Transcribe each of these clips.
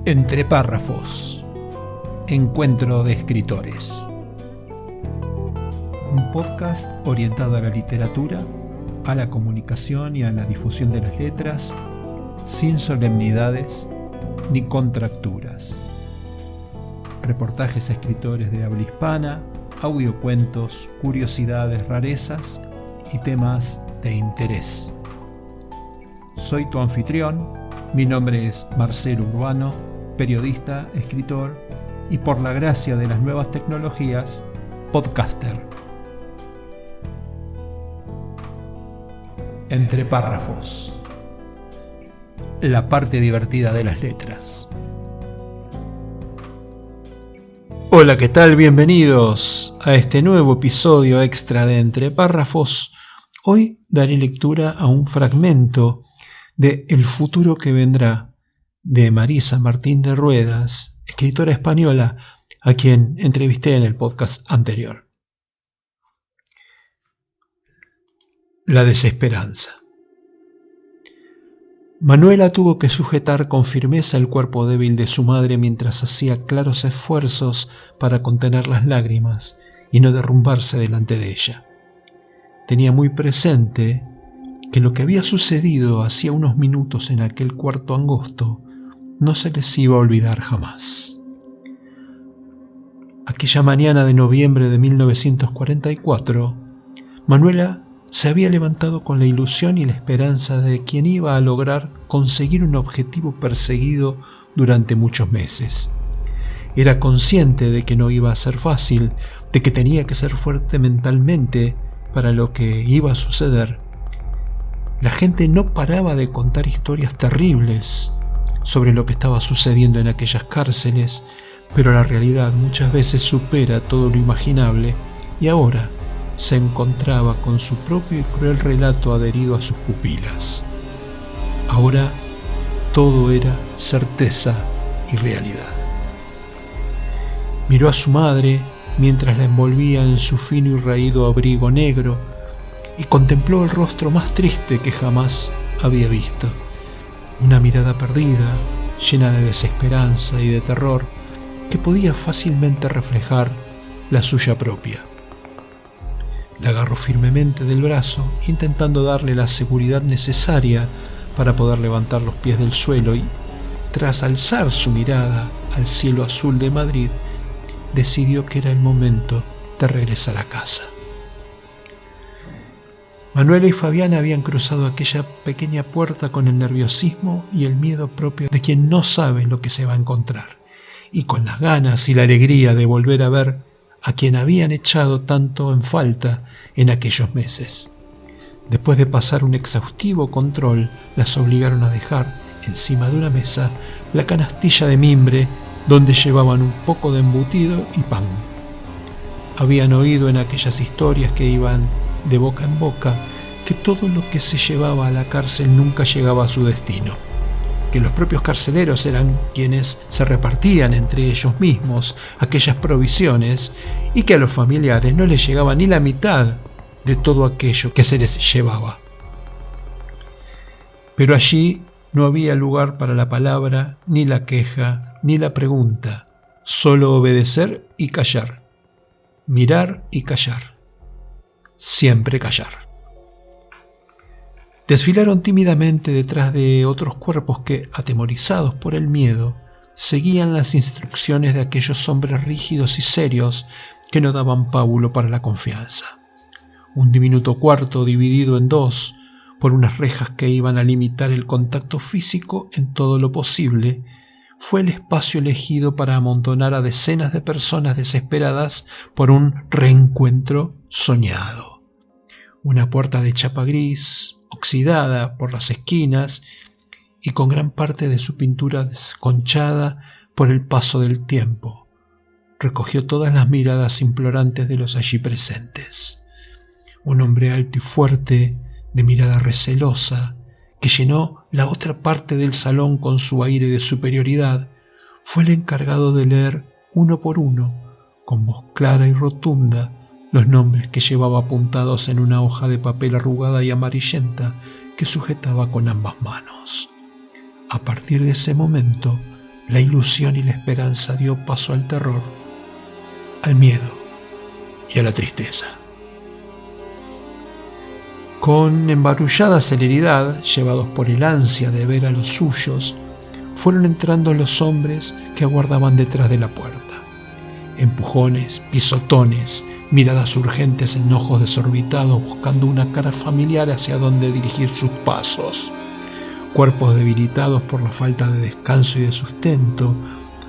Entre párrafos. Encuentro de escritores. Un podcast orientado a la literatura, a la comunicación y a la difusión de las letras, sin solemnidades ni contracturas. Reportajes a escritores de habla hispana, audiocuentos, curiosidades, rarezas y temas de interés. Soy tu anfitrión, mi nombre es Marcelo Urbano, periodista, escritor y, por la gracia de las nuevas tecnologías, podcaster. Entre párrafos. La parte divertida de las letras. Hola, ¿qué tal? Bienvenidos a este nuevo episodio extra de Entre párrafos. Hoy daré lectura a un fragmento de El futuro que vendrá, de Marisa Martín de Ruedas, escritora española, a quien entrevisté en el podcast anterior. La desesperanza. Manuela tuvo que sujetar con firmeza el cuerpo débil de su madre mientras hacía claros esfuerzos para contener las lágrimas y no derrumbarse delante de ella. Tenía muy presente que lo que había sucedido hacía unos minutos en aquel cuarto angosto no se les iba a olvidar jamás. Aquella mañana de noviembre de 1944, Manuela se había levantado con la ilusión y la esperanza de quien iba a lograr conseguir un objetivo perseguido durante muchos meses. Era consciente de que no iba a ser fácil, de que tenía que ser fuerte mentalmente para lo que iba a suceder. La gente no paraba de contar historias terribles sobre lo que estaba sucediendo en aquellas cárceles, pero la realidad muchas veces supera todo lo imaginable y ahora se encontraba con su propio y cruel relato adherido a sus pupilas. Ahora todo era certeza y realidad. Miró a su madre mientras la envolvía en su fino y raído abrigo negro y contempló el rostro más triste que jamás había visto. Una mirada perdida, llena de desesperanza y de terror, que podía fácilmente reflejar la suya propia. La agarró firmemente del brazo, intentando darle la seguridad necesaria para poder levantar los pies del suelo y, tras alzar su mirada al cielo azul de Madrid, decidió que era el momento de regresar a casa. Manuela y Fabiana habían cruzado aquella pequeña puerta con el nerviosismo y el miedo propio de quien no sabe lo que se va a encontrar, y con las ganas y la alegría de volver a ver a quien habían echado tanto en falta en aquellos meses. Después de pasar un exhaustivo control, las obligaron a dejar encima de una mesa la canastilla de mimbre donde llevaban un poco de embutido y pan. Habían oído en aquellas historias que iban de boca en boca que todo lo que se llevaba a la cárcel nunca llegaba a su destino, que los propios carceleros eran quienes se repartían entre ellos mismos aquellas provisiones y que a los familiares no les llegaba ni la mitad de todo aquello que se les llevaba. Pero allí no había lugar para la palabra, ni la queja, ni la pregunta, solo obedecer y callar, mirar y callar, siempre callar. Desfilaron tímidamente detrás de otros cuerpos que, atemorizados por el miedo, seguían las instrucciones de aquellos hombres rígidos y serios que no daban pábulo para la confianza. Un diminuto cuarto dividido en dos por unas rejas que iban a limitar el contacto físico en todo lo posible, fue el espacio elegido para amontonar a decenas de personas desesperadas por un reencuentro soñado. Una puerta de chapa gris, oxidada por las esquinas y con gran parte de su pintura desconchada por el paso del tiempo, recogió todas las miradas implorantes de los allí presentes. Un hombre alto y fuerte, de mirada recelosa, que llenó la otra parte del salón con su aire de superioridad, fue el encargado de leer uno por uno, con voz clara y rotunda, los nombres que llevaba apuntados en una hoja de papel arrugada y amarillenta que sujetaba con ambas manos. A partir de ese momento, La ilusión y la esperanza dio paso al terror, al miedo y a la tristeza. Con embarullada celeridad, llevados por el ansia de ver a los suyos, fueron entrando los hombres que aguardaban detrás de la puerta. Empujones, pisotones, miradas urgentes en ojos desorbitados buscando una cara familiar hacia donde dirigir sus pasos. Cuerpos debilitados por la falta de descanso y de sustento,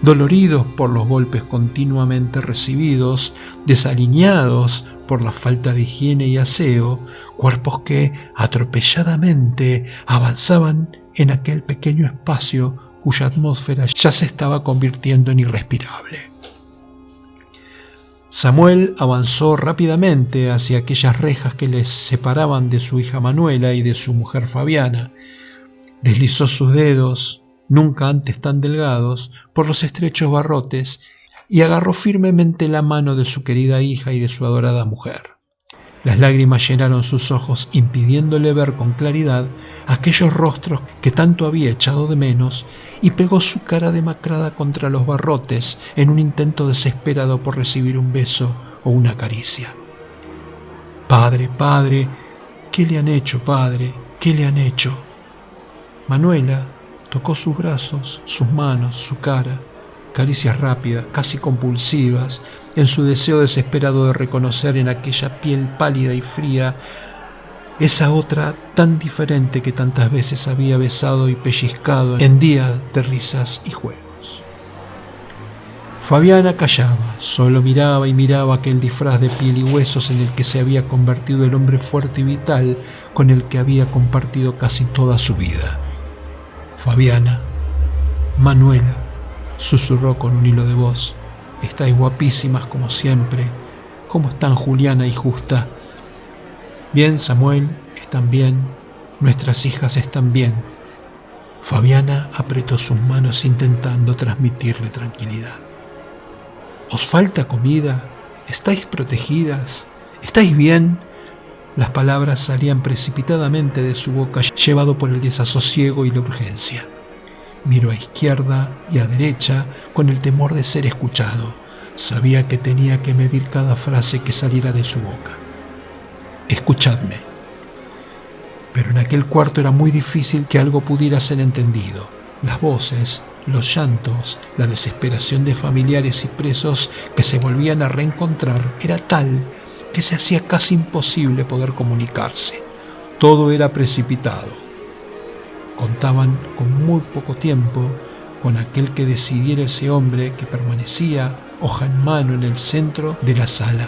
doloridos por los golpes continuamente recibidos, desaliñados por la falta de higiene y aseo, cuerpos que atropelladamente avanzaban en aquel pequeño espacio cuya atmósfera ya se estaba convirtiendo en irrespirable. Samuel avanzó rápidamente hacia aquellas rejas que les separaban de su hija Manuela y de su mujer Fabiana. Deslizó sus dedos, nunca antes tan delgados, por los estrechos barrotes y agarró firmemente la mano de su querida hija y de su adorada mujer. Las lágrimas llenaron sus ojos, impidiéndole ver con claridad aquellos rostros que tanto había echado de menos, y pegó su cara demacrada contra los barrotes en un intento desesperado por recibir un beso o una caricia. «Padre, padre, ¿qué le han hecho, padre? ¿Qué le han hecho?» Manuela tocó sus brazos, sus manos, su cara, caricias rápidas, casi compulsivas, en su deseo desesperado de reconocer en aquella piel pálida y fría esa otra tan diferente que tantas veces había besado y pellizcado en días de risas y juegos. Fabiana callaba, solo miraba y miraba aquel disfraz de piel y huesos en el que se había convertido el hombre fuerte y vital con el que había compartido casi toda su vida. «Fabiana, Manuela», susurró con un hilo de voz, «estáis guapísimas como siempre. ¿Cómo están Juliana y Justa?» «Bien, Samuel, están bien. Nuestras hijas están bien». Fabiana apretó sus manos intentando transmitirle tranquilidad. «¿Os falta comida? ¿Estáis protegidas? ¿Estáis bien?» Las palabras salían precipitadamente de su boca, llevado por el desasosiego y la urgencia. Miró a izquierda y a derecha con el temor de ser escuchado. Sabía que tenía que medir cada frase que saliera de su boca. «Escuchadme». Pero en aquel cuarto era muy difícil que algo pudiera ser entendido. Las voces, los llantos, la desesperación de familiares y presos que se volvían a reencontrar era tal que se hacía casi imposible poder comunicarse. Todo era precipitado. Contaban con muy poco tiempo con aquel que decidiera ese hombre que permanecía, hoja en mano, en el centro de la sala.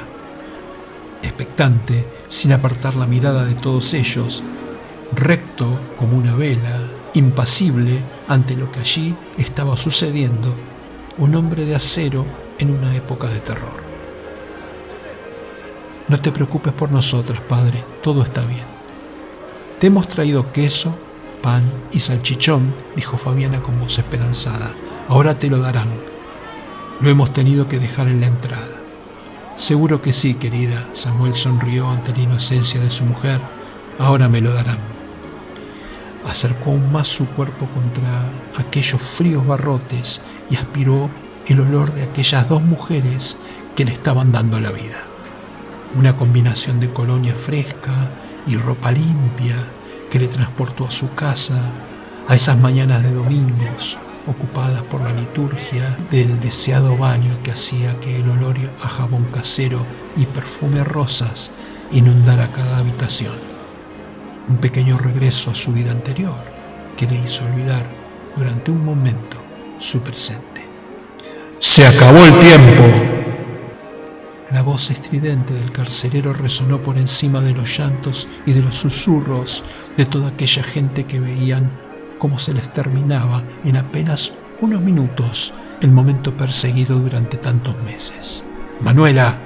Expectante, sin apartar la mirada de todos ellos, recto como una vela, impasible ante lo que allí estaba sucediendo, un hombre de acero en una época de terror. «No te preocupes por nosotras, padre, todo está bien. Te hemos traído queso, pan y salchichón», dijo Fabiana con voz esperanzada. «Ahora te lo darán. Lo hemos tenido que dejar en la entrada». «Seguro que sí, querida», Samuel sonrió ante la inocencia de su mujer. «Ahora me lo darán». Acercó aún más su cuerpo contra aquellos fríos barrotes y aspiró el olor de aquellas dos mujeres que le estaban dando la vida. Una combinación de colonia fresca y ropa limpia que le transportó a su casa, a esas mañanas de domingos ocupadas por la liturgia del deseado baño que hacía que el olor a jabón casero y perfume a rosas inundara cada habitación. Un pequeño regreso a su vida anterior que le hizo olvidar durante un momento su presente. «¡Se acabó el tiempo!». La voz estridente del carcelero resonó por encima de los llantos y de los susurros de toda aquella gente que veían cómo se les terminaba en apenas unos minutos el momento perseguido durante tantos meses. «¡Manuela!».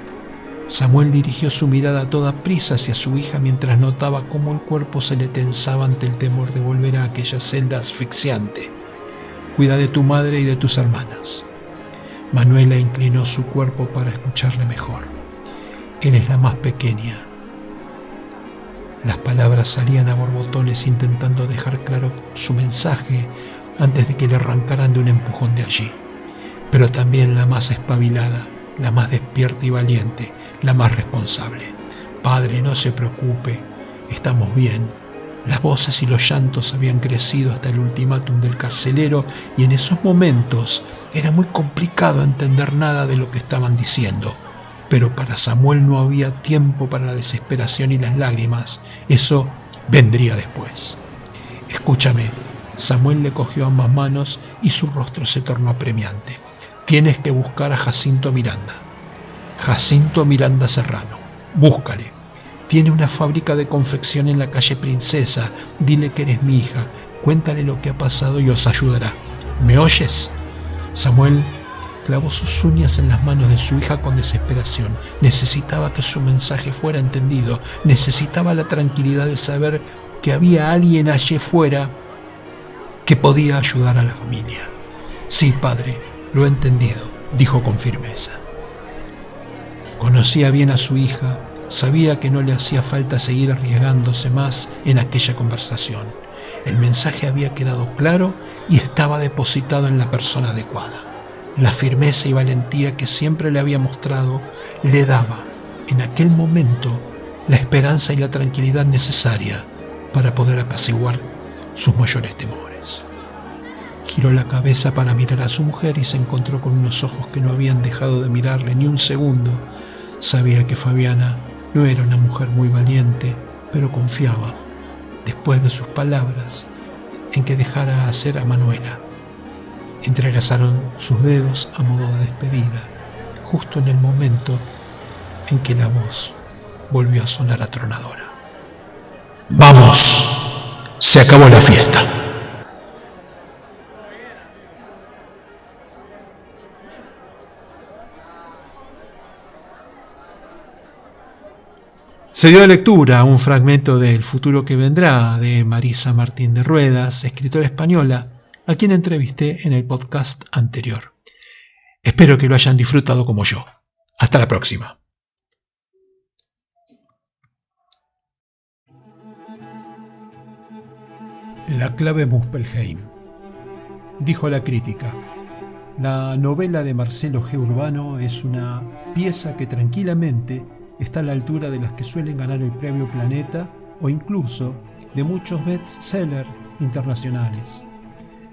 Samuel dirigió su mirada a toda prisa hacia su hija mientras notaba cómo el cuerpo se le tensaba ante el temor de volver a aquella celda asfixiante. «Cuida de tu madre y de tus hermanas». Manuela inclinó su cuerpo para escucharle mejor. «Eres la más pequeña». Las palabras salían a borbotones intentando dejar claro su mensaje, antes de que le arrancaran de un empujón de allí. Pero también la más espabilada, la más despierta y valiente, la más responsable. Padre, no se preocupe, estamos bien. Las voces y los llantos habían crecido hasta el ultimátum del carcelero y en esos momentos era muy complicado entender nada de lo que estaban diciendo. Pero para Samuel no había tiempo para la desesperación y las lágrimas. Eso vendría después. Escúchame. Samuel le cogió ambas manos y su rostro se tornó apremiante. Tienes que buscar a Jacinto Miranda. Jacinto Miranda Serrano. Búscale. Tiene una fábrica de confección en la calle Princesa. Dile que eres mi hija. Cuéntale lo que ha pasado y os ayudará. ¿Me oyes? Samuel clavó sus uñas en las manos de su hija con desesperación. Necesitaba que su mensaje fuera entendido. Necesitaba la tranquilidad de saber que había alguien allí fuera que podía ayudar a la familia. Sí, padre, lo he entendido, dijo con firmeza. Conocía bien a su hija, sabía que no le hacía falta seguir arriesgándose más en aquella conversación. El mensaje había quedado claro y estaba depositado en la persona adecuada. La firmeza y valentía que siempre le había mostrado le daba, en aquel momento, la esperanza y la tranquilidad necesaria para poder apaciguar sus mayores temores. Giró la cabeza para mirar a su mujer y se encontró con unos ojos que no habían dejado de mirarle ni un segundo. Sabía que Fabiana no era una mujer muy valiente, pero confiaba, después de sus palabras, en que dejara hacer a Manuela. Entrelazaron sus dedos a modo de despedida, justo en el momento en que la voz volvió a sonar atronadora. ¡Vamos! Se acabó la fiesta. Se dio lectura a un fragmento de El futuro que vendrá de Marisa Martín de Ruedas, escritora española, a quien entrevisté en el podcast anterior. Espero que lo hayan disfrutado como yo. Hasta la próxima. La clave Muspelheim. Dijo la crítica. La novela de Marcelo G. Urbano es una pieza que tranquilamente está a la altura de las que suelen ganar el premio Planeta o incluso de muchos bestsellers internacionales.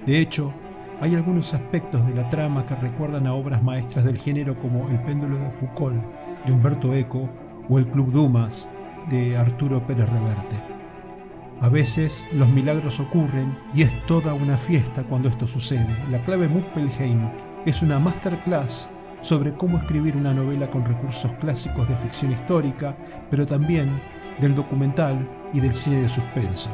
De hecho, hay algunos aspectos de la trama que recuerdan a obras maestras del género como El péndulo de Foucault, de Humberto Eco, o El Club Dumas, de Arturo Pérez Reverte. A veces los milagros ocurren y es toda una fiesta cuando esto sucede. La clave Muspelheim es una masterclass sobre cómo escribir una novela con recursos clásicos de ficción histórica, pero también del documental y del cine de suspenso.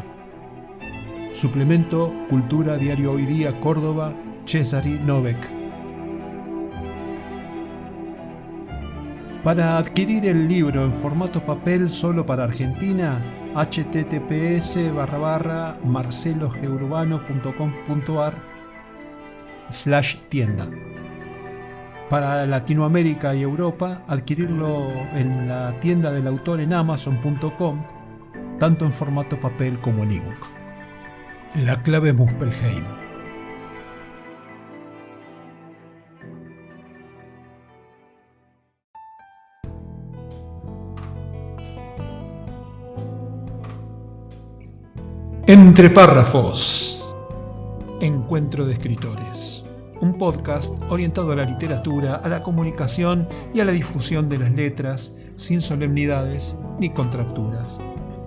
Suplemento Cultura Diario Hoy Día Córdoba, Cesari Novek. Para adquirir el libro en formato papel solo para Argentina, https://marcelogeurbano.com.ar/tienda. Para Latinoamérica y Europa, adquirirlo en la tienda del autor en Amazon.com, tanto en formato papel como en ebook. La clave Muspelheim. Entre párrafos. Encuentro de escritores. Un podcast orientado a la literatura, a la comunicación y a la difusión de las letras, sin solemnidades ni contracturas.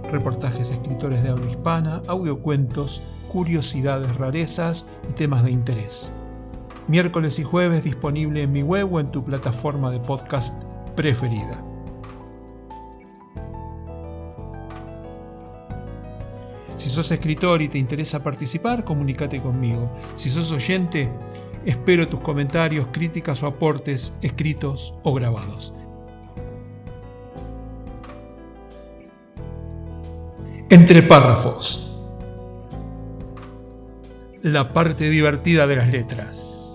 Reportajes de escritores de habla hispana, audiocuentos, curiosidades, rarezas y temas de interés. Miércoles y jueves disponible en mi web o en tu plataforma de podcast preferida. Si sos escritor y te interesa participar, comunícate conmigo. Si sos oyente, espero tus comentarios, críticas o aportes escritos o grabados. Entre párrafos. La parte divertida de las letras.